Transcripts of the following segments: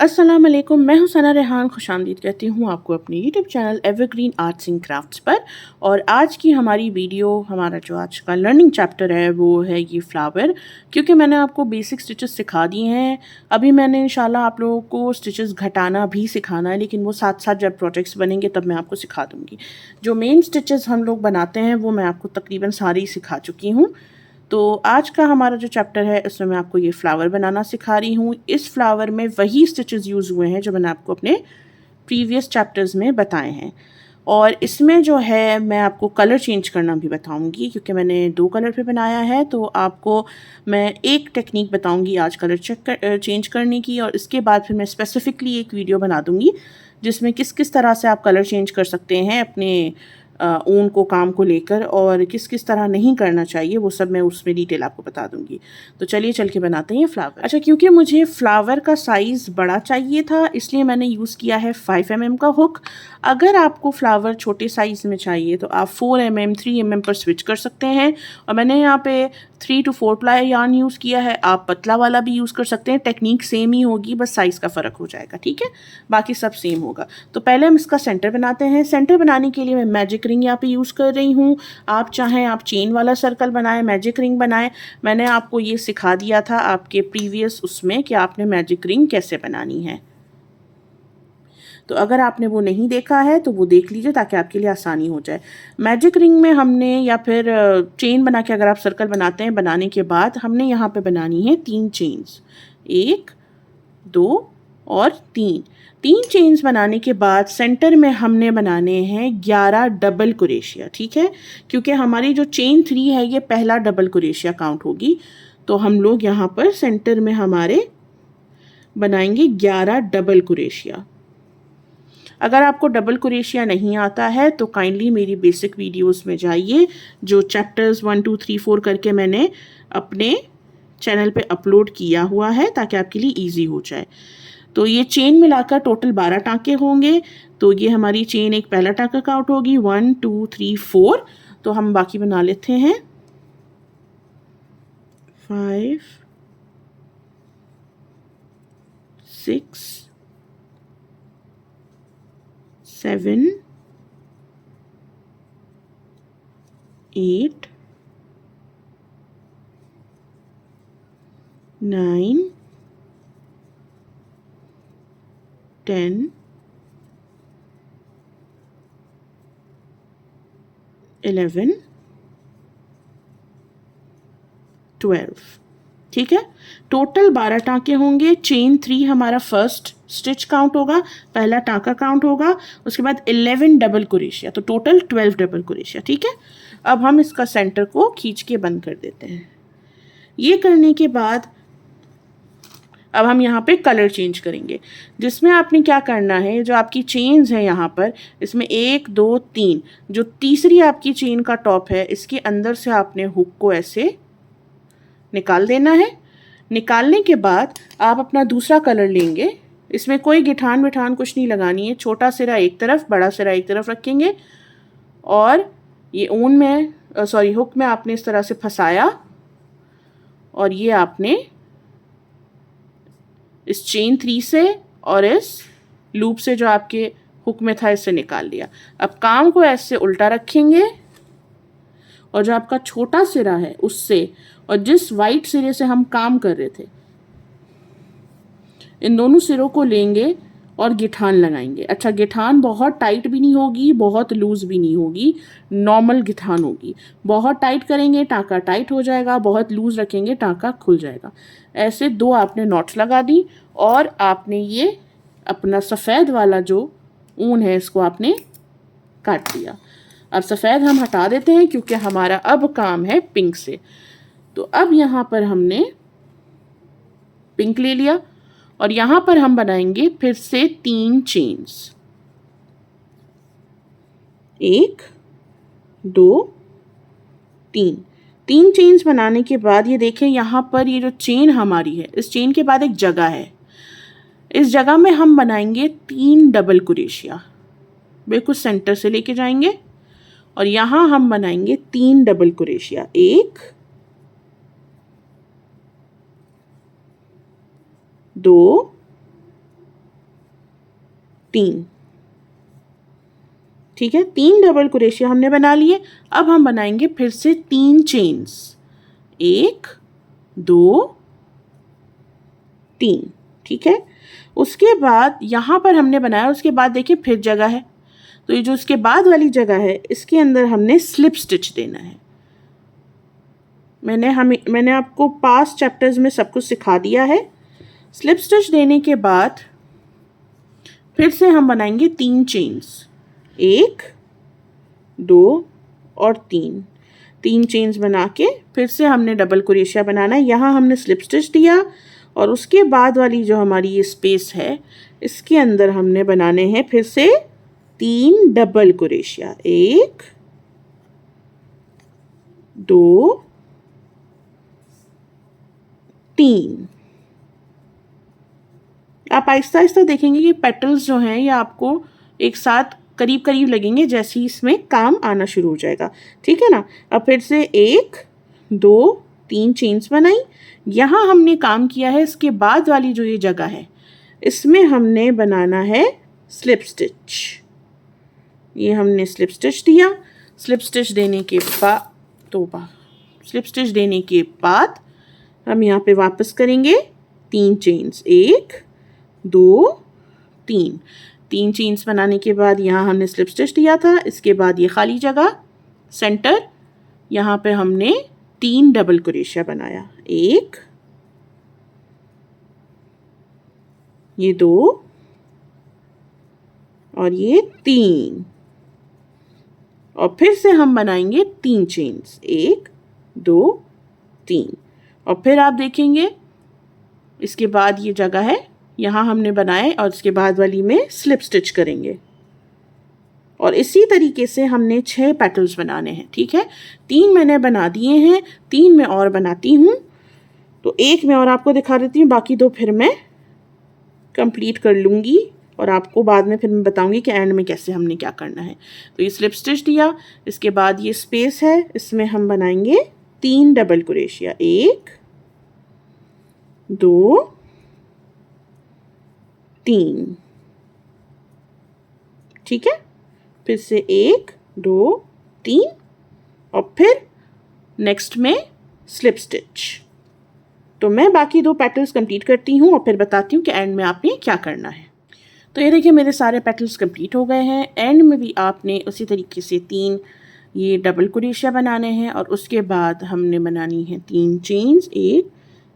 अस्सलाम वालेकुम, मैं हूं सना रेहान। खुशामदीद कहती हूं आपको अपने YouTube channel evergreen arts and crafts पर। और आज की हमारी वीडियो, हमारा जो आज का लर्निंग चैप्टर है वो है ये फ्लावर। क्योंकि मैंने आपको बेसिक स्टिचेस सिखा दिए हैं, अभी मैंने इंशाल्लाह आप लोगों को स्टिचेस घटाना भी सिखाना है, लेकिन वो साथ साथ जब प्रोजेक्ट्स बनेंगे तब मैं आपको सिखा दूँगी। जो मेन स्टिचेस हम लोग बनाते हैं वो मैं आपको तकरीबन सारी ही सिखा चुकी हूँ। तो आज का हमारा जो चैप्टर है इसमें मैं आपको ये फ्लावर बनाना सिखा रही हूँ। इस फ्लावर में वही स्टिचेस यूज़ हुए हैं जो मैंने आपको अपने प्रीवियस चैप्टर्स में बताए हैं। और इसमें जो है मैं आपको कलर चेंज करना भी बताऊंगी, क्योंकि मैंने 2 कलर पे बनाया है। तो आपको मैं एक टेक्निक बताऊंगी आज कलर चेंज करने की, और इसके बाद फिर मैं स्पेसिफिकली एक वीडियो बना दूंगी जिसमें किस किस तरह से आप कलर चेंज कर सकते हैं अपने ऊन को, काम को लेकर, और किस किस तरह नहीं करना चाहिए वो सब मैं उसमें डिटेल आपको बता दूंगी। तो चलिए चल के बनाते हैं फ्लावर। अच्छा, क्योंकि मुझे फ्लावर का साइज़ बड़ा चाहिए था इसलिए मैंने यूज़ किया है 5 mm का हुक। अगर आपको फ्लावर छोटे साइज़ में चाहिए तो आप 4 mm 3 mm पर स्विच कर सकते हैं। और मैंने यहाँ पे 3 to 4 प्लाई यार्न यूज़ किया है। आप पतला वाला भी यूज़ कर सकते हैं, टेक्निक सेम ही होगी, बस साइज़ का फ़र्क हो जाएगा, ठीक है। बाकी सब सेम होगा। तो पहले हम इसका सेंटर बनाते हैं। सेंटर बनाने के लिए मैं मैजिक रिंग यहाँ पे यूज़ कर रही हूँ। आप चाहें आप चेन वाला सर्कल बनाएं, मैजिक रिंग बनाएं। मैंने आपको ये सिखा दिया था आपके प्रीवियस उसमें कि आपने मैजिक रिंग कैसे बनानी है। तो अगर आपने वो नहीं देखा है तो वो देख लीजिए ताकि आपके लिए आसानी हो जाए। मैजिक रिंग में हमने, या फिर चेन बना के अगर आप सर्कल बनाते हैं, बनाने के बाद हमने यहाँ पे बनानी है 3 चेन्स, 1 2 और 3 चेन्स बनाने के बाद सेंटर में हमने बनाने हैं 11 डबल क्रोशिया, ठीक है। क्योंकि हमारी जो चेन 3 है ये पहला डबल क्रोशिया काउंट होगी। तो हम लोग यहाँ पर सेंटर में हमारे बनाएंगे 11 डबल क्रोशिया। अगर आपको डबल क्रोशिया नहीं आता है तो काइंडली मेरी बेसिक वीडियोस में जाइए, जो चैप्टर्स 1 2 3 4 करके मैंने अपने चैनल पे अपलोड किया हुआ है, ताकि आपके लिए इजी हो जाए। तो ये चेन मिलाकर टोटल 12 टाँके होंगे। तो ये हमारी चेन एक पहला टाँका काउंट होगी, 1 2 3 4। तो हम बाकी बना लेते हैं 5 6 7 8 9 10 11 12, ठीक है। टोटल 12 टाँके होंगे। चेन 3 हमारा फर्स्ट स्टिच काउंट होगा, पहला टाँका काउंट होगा। उसके बाद 11 डबल क्रोशिया, तो टोटल 12 डबल क्रोशिया, ठीक है। अब हम इसका सेंटर को खींच के बंद कर देते हैं। ये करने के बाद अब हम यहाँ पे कलर चेंज करेंगे, जिसमें आपने क्या करना है, जो आपकी चेन्स हैं यहाँ पर, इसमें 1 2 3, जो तीसरी आपकी चेन का टॉप है इसके अंदर से आपने हुक को ऐसे निकाल देना है। निकालने के बाद आप अपना दूसरा कलर लेंगे। इसमें कोई गिठान विठान कुछ नहीं लगानी है। छोटा सिरा एक तरफ, बड़ा सिरा एक तरफ रखेंगे, और ये ऊन में हुक में आपने इस तरह से फंसाया, और ये आपने इस चेन 3 से और इस लूप से जो आपके हुक में था इससे निकाल लिया। अब काम को ऐसे उल्टा रखेंगे, और जो आपका छोटा सिरा है उससे और जिस वाइट सिरे से हम काम कर रहे थे, इन दोनों सिरों को लेंगे और गिठान लगाएंगे। अच्छा, गिठान बहुत टाइट भी नहीं होगी, बहुत लूज भी नहीं होगी, नॉर्मल गिठान होगी। बहुत टाइट करेंगे टाँका टाइट हो जाएगा, बहुत लूज रखेंगे टाँका खुल जाएगा। ऐसे 2 आपने नॉट्स लगा दी, और आपने ये अपना सफ़ेद वाला जो ऊन है इसको आपने काट दिया। अब सफ़ेद हम हटा देते हैं क्योंकि हमारा अब काम है पिंक से। तो अब यहाँ पर हमने पिंक ले लिया, और यहाँ पर हम बनाएंगे फिर से 3 चेन्स, 1 2 3 चेन्स बनाने के बाद ये देखें, यहाँ पर ये जो चेन हमारी है, इस चेन के बाद एक जगह है, इस जगह में हम बनाएंगे 3 डबल क्रोशिया। बिल्कुल सेंटर से लेके जाएंगे, और यहाँ हम बनाएंगे 3 डबल क्रोशिया, 1 2 3। ठीक है, 3 डबल क्रोशिया हमने बना लिए। अब हम बनाएंगे फिर से 3 चेन्स, 1 2 3। ठीक है, उसके बाद यहाँ पर हमने बनाया, उसके बाद देखिए फिर जगह है, तो ये जो उसके बाद वाली जगह है इसके अंदर हमने स्लिप स्टिच देना है। मैंने आपको पास्ट चैप्टर्स में सब कुछ सिखा दिया है। स्लिप स्टिच देने के बाद फिर से हम बनाएंगे 3 चेन्स, 1 2 और 3। 3 चेन्स बना के फिर से हमने डबल क्रोशिया बनाना है। यहाँ हमने स्लिप स्टिच दिया और उसके बाद वाली जो हमारी ये स्पेस है इसके अंदर हमने बनाने हैं फिर से 3 डबल क्रोशिया, 1 2 3। आप आहिस्ता आहिस्ता देखेंगे कि पेटल्स जो हैं ये आपको एक साथ करीब करीब लगेंगे जैसे ही इसमें काम आना शुरू हो जाएगा। ठीक है ना। अब फिर से 1 2 3 चेन्स बनाई। यहाँ हमने काम किया है, इसके बाद वाली जो ये जगह है इसमें हमने बनाना है स्लिप स्टिच। ये हमने स्लिप स्टिच दिया। स्लिप स्टिच देने के बाद हम यहाँ पे वापस करेंगे 3 चेन्स, 1 2 3। 3 चेन्स बनाने के बाद यहाँ हमने स्लिप स्टिच दिया था। इसके बाद ये खाली जगह सेंटर, यहाँ पे हमने 3 डबल क्रोशिया बनाया, 1 ये 2 और ये 3। और फिर से हम बनाएंगे 3 चेन्स, 1 2 3। और फिर आप देखेंगे इसके बाद ये जगह है, यहाँ हमने बनाए और इसके बाद वाली में स्लिप स्टिच करेंगे। और इसी तरीके से हमने 6 पेटल्स बनाने हैं। ठीक है, 3 मैंने बना दिए हैं, 3 मैं और बनाती हूँ। तो 1 मैं और आपको दिखा देती हूँ, बाकी 2 फिर मैं कंप्लीट कर लूँगी और आपको बाद में फिर मैं बताऊँगी कि एंड में कैसे हमने क्या करना है। तो ये स्लिप स्टिच दिया, इसके बाद ये स्पेस है, इसमें हम बनाएंगे 3 डबल क्रोशिया, 1 2 3। ठीक है, फिर से 1 2 3 और फिर नेक्स्ट में स्लिप स्टिच। तो मैं बाकी 2 पेटल्स कंप्लीट करती हूँ और फिर बताती हूँ कि एंड में आपने क्या करना है। तो ये देखिए मेरे सारे पेटल्स कंप्लीट हो गए हैं। एंड में भी आपने उसी तरीके से 3 ये डबल क्रोशिया बनाने हैं और उसके बाद हमने बनानी है 3 चेन्स, 1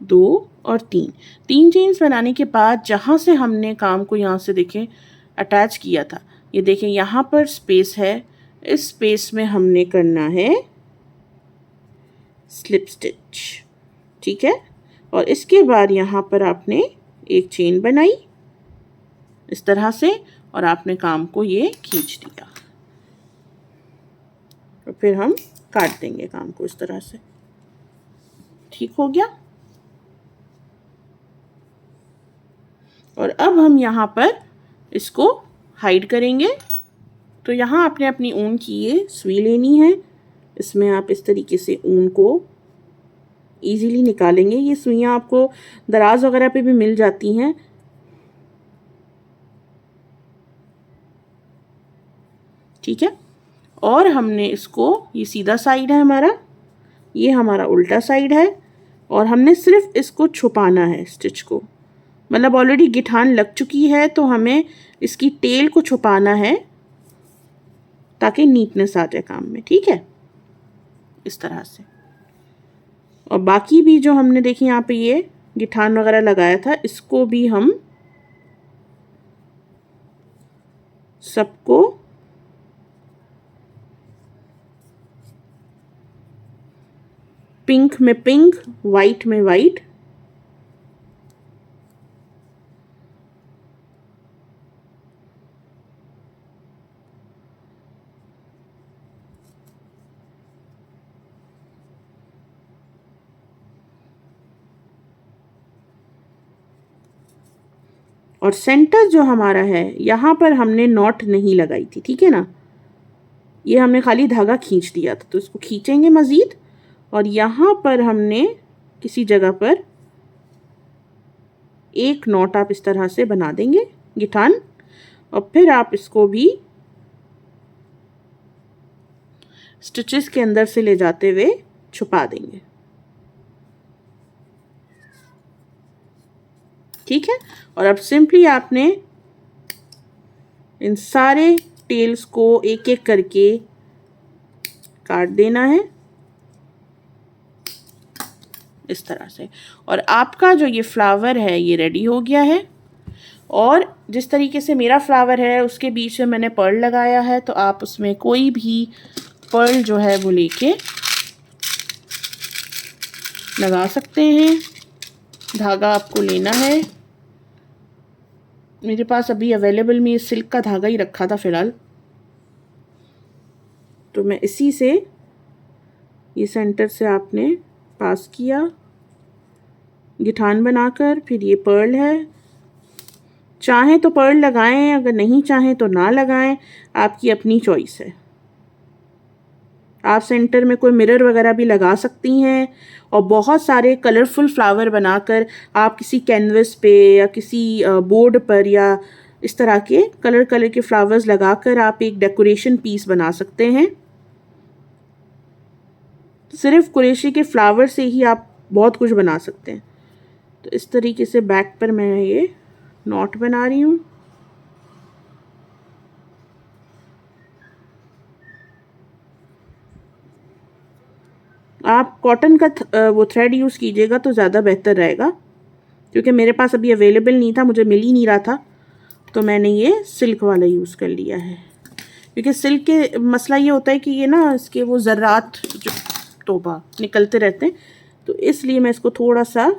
2 और 3। 3 चेन्स बनाने के बाद जहाँ से हमने काम को यहाँ से देखें अटैच किया था, ये देखें यहाँ पर स्पेस है, इस स्पेस में हमने करना है स्लिप स्टिच। ठीक है, और इसके बाद यहाँ पर आपने एक चेन बनाई इस तरह से और आपने काम को ये खींच दिया और फिर हम काट देंगे काम को इस तरह से। ठीक हो गया। और अब हम यहाँ पर इसको हाइड करेंगे। तो यहाँ आपने अपनी ऊन की ये सुई लेनी है, इसमें आप इस तरीके से ऊन को इजीली निकालेंगे। ये सुइयाँ आपको दराज वगैरह पे भी मिल जाती हैं। ठीक है, और हमने इसको, ये सीधा साइड है हमारा, ये हमारा उल्टा साइड है और हमने सिर्फ इसको छुपाना है स्टिच को। मतलब ऑलरेडी गिठान लग चुकी है तो हमें इसकी टेल को छुपाना है ताकि नीटनेस आ जाए काम में। ठीक है, इस तरह से। और बाकी भी जो हमने देखी यहाँ पे ये गिठान वगैरह लगाया था, इसको भी हम सबको पिंक में पिंक, वाइट में वाइट, और सेंटर जो हमारा है यहाँ पर हमने नॉट नहीं लगाई थी। ठीक है ना, ये हमने खाली धागा खींच दिया था, तो इसको खींचेंगे मज़ीद और यहाँ पर हमने किसी जगह पर एक नॉट आप इस तरह से बना देंगे गिठान। और फिर आप इसको भी स्टिचेस के अंदर से ले जाते हुए छुपा देंगे। ठीक है, और अब सिंपली आपने इन सारे टेल्स को एक एक करके काट देना है इस तरह से। और आपका जो ये फ्लावर है ये रेडी हो गया है। और जिस तरीके से मेरा फ्लावर है उसके बीच में मैंने पर्ल लगाया है, तो आप उसमें कोई भी पर्ल जो है वो लेके लगा सकते हैं। धागा आपको लेना है, मेरे पास अभी अवेलेबल में सिल्क का धागा ही रखा था फ़िलहाल, तो मैं इसी से ये सेंटर से आपने पास किया गिठान बनाकर। फिर ये पर्ल है, चाहें तो पर्ल लगाएं, अगर नहीं चाहें तो ना लगाएं, आपकी अपनी चॉइस है। आप सेंटर में कोई मिरर वगैरह भी लगा सकती हैं। और बहुत सारे कलरफुल फ्लावर बनाकर आप किसी कैनवस पे या किसी बोर्ड पर या इस तरह के कलर के फ्लावर्स लगाकर आप एक डेकोरेशन पीस बना सकते हैं। सिर्फ कुरेशी के फ्लावर से ही आप बहुत कुछ बना सकते हैं। तो इस तरीके से बैक पर मैं ये नॉट बना रही हूँ। आप कॉटन का वो थ्रेड यूज़ कीजिएगा तो ज़्यादा बेहतर रहेगा, क्योंकि मेरे पास अभी अवेलेबल नहीं था, मुझे मिल ही नहीं रहा था, तो मैंने ये सिल्क वाला यूज़ कर लिया है। क्योंकि सिल्क के मसला ये होता है कि ये ना इसके वो ज़र्रात जो तोबा निकलते रहते हैं, तो इसलिए मैं इसको थोड़ा सा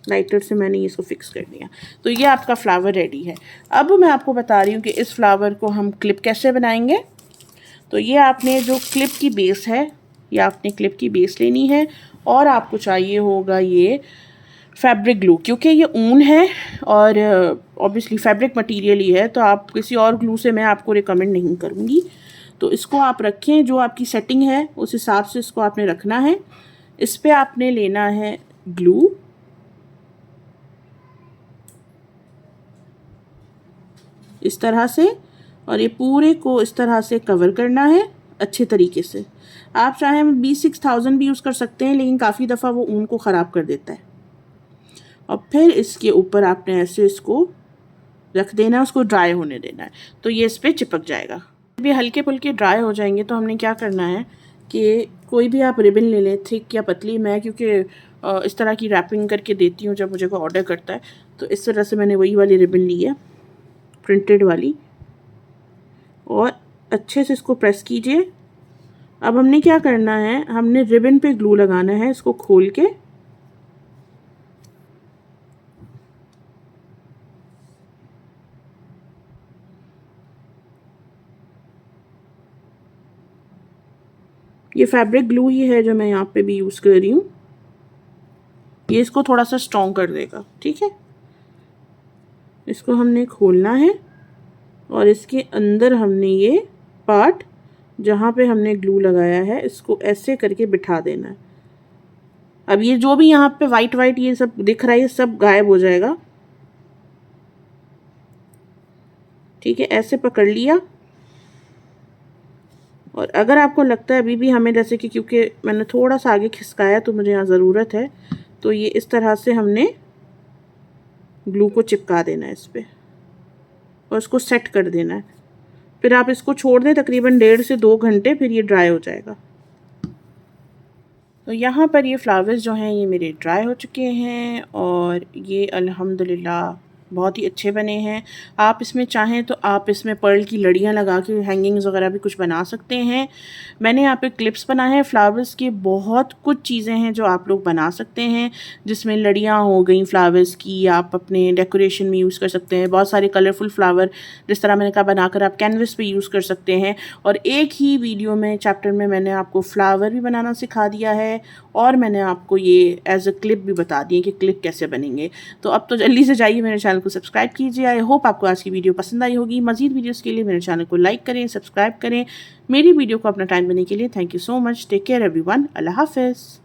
लाइटर से मैंने इसको फिक्स कर दिया। तो ये आपका फ्लावर रेडी है। अब मैं आपको बता रही हूँ कि इस फ्लावर को हम क्लिप कैसे बनाएंगे। तो ये आपने जो क्लिप की बेस है, ये आपने क्लिप की बेस लेनी है और आपको चाहिए होगा ये फैब्रिक ग्लू, क्योंकि ये ऊन है और ऑब्वियसली फैब्रिक मटेरियल ही है, तो आप किसी और ग्लू से मैं आपको रिकमेंड नहीं करूँगी। तो इसको आप रखें, जो आपकी सेटिंग है उस हिसाब से इसको आपने रखना है। इस पर आपने लेना है ग्लू, इस तरह से, और ये पूरे को इस तरह से कवर करना है अच्छे तरीके से। आप चाहें B6000 भी यूज़ कर सकते हैं, लेकिन काफ़ी दफ़ा वो ऊन को ख़राब कर देता है। और फिर इसके ऊपर आपने ऐसे इसको रख देना है, उसको ड्राई होने देना है, तो ये इस पर चिपक जाएगा। जब ये हल्के फुल्के ड्राई हो जाएंगे तो हमने क्या करना है कि कोई भी आप रिबन ले लें, थिक या पतली। मैं क्योंकि इस तरह की रैपिंग करके देती हूँ जब मुझे कोई ऑर्डर करता है, तो इस तरह से मैंने वही वाली रिबन ली है, प्रिंटेड वाली, और अच्छे से इसको प्रेस कीजिए। अब हमने क्या करना है, हमने रिबन पे ग्लू लगाना है, इसको खोल के ये फैब्रिक ग्लू ही है जो मैं यहाँ पे भी यूज़ कर रही हूँ, ये इसको थोड़ा सा स्ट्रॉन्ग कर देगा। ठीक है, इसको हमने खोलना है और इसके अंदर हमने ये पार्ट जहाँ पे हमने ग्लू लगाया है इसको ऐसे करके बिठा देना है। अब ये जो भी यहाँ पे वाइट वाइट ये सब दिख रहा है, ये सब गायब हो जाएगा। ठीक है, ऐसे पकड़ लिया। और अगर आपको लगता है अभी भी हमें, जैसे कि क्योंकि मैंने थोड़ा सा आगे खिसकाया तो मुझे यहाँ ज़रूरत है, तो ये इस तरह से हमने ग्लू को चिपका देना है इस पर और इसको सेट कर देना है। फिर आप इसको छोड़ दें तकरीबन 1.5 से 2 घंटे, फिर ये ड्राई हो जाएगा। तो यहाँ पर ये फ्लावर्स जो हैं ये मेरे ड्राई हो चुके हैं और ये अल्हम्दुलिल्लाह बहुत ही अच्छे बने हैं। आप इसमें चाहें तो आप इसमें पर्ल की लड़ियाँ लगा के हैंगिंग्स वगैरह भी कुछ बना सकते हैं। मैंने यहाँ पे क्लिप्स बनाए हैं फ्लावर्स के। बहुत कुछ चीज़ें हैं जो आप लोग बना सकते हैं, जिसमें लड़ियाँ हो गई फ्लावर्स की, आप अपने डेकोरेशन में यूज़ कर सकते हैं। बहुत सारे कलरफुल फ्लावर जिस तरह मैंने कहा बनाकर आप कैनवस पे यूज़ कर सकते हैं। और एक ही वीडियो में चैप्टर में मैंने आपको फ्लावर भी बनाना सिखा दिया है और मैंने आपको ये एज अ क्लिप भी बता दी है कि क्लिप कैसे बनेंगे। तो अब तो जल्दी से जाइए मेरे चैनल को सब्सक्राइब कीजिए। आई होप आपको आज की वीडियो पसंद आई होगी। मज़ीद वीडियोस के लिए मेरे चैनल को लाइक करें, सब्सक्राइब करें। मेरी वीडियो को अपना टाइम देने के लिए thank you so much. Take care everyone. अल्लाह हाफ़िज़।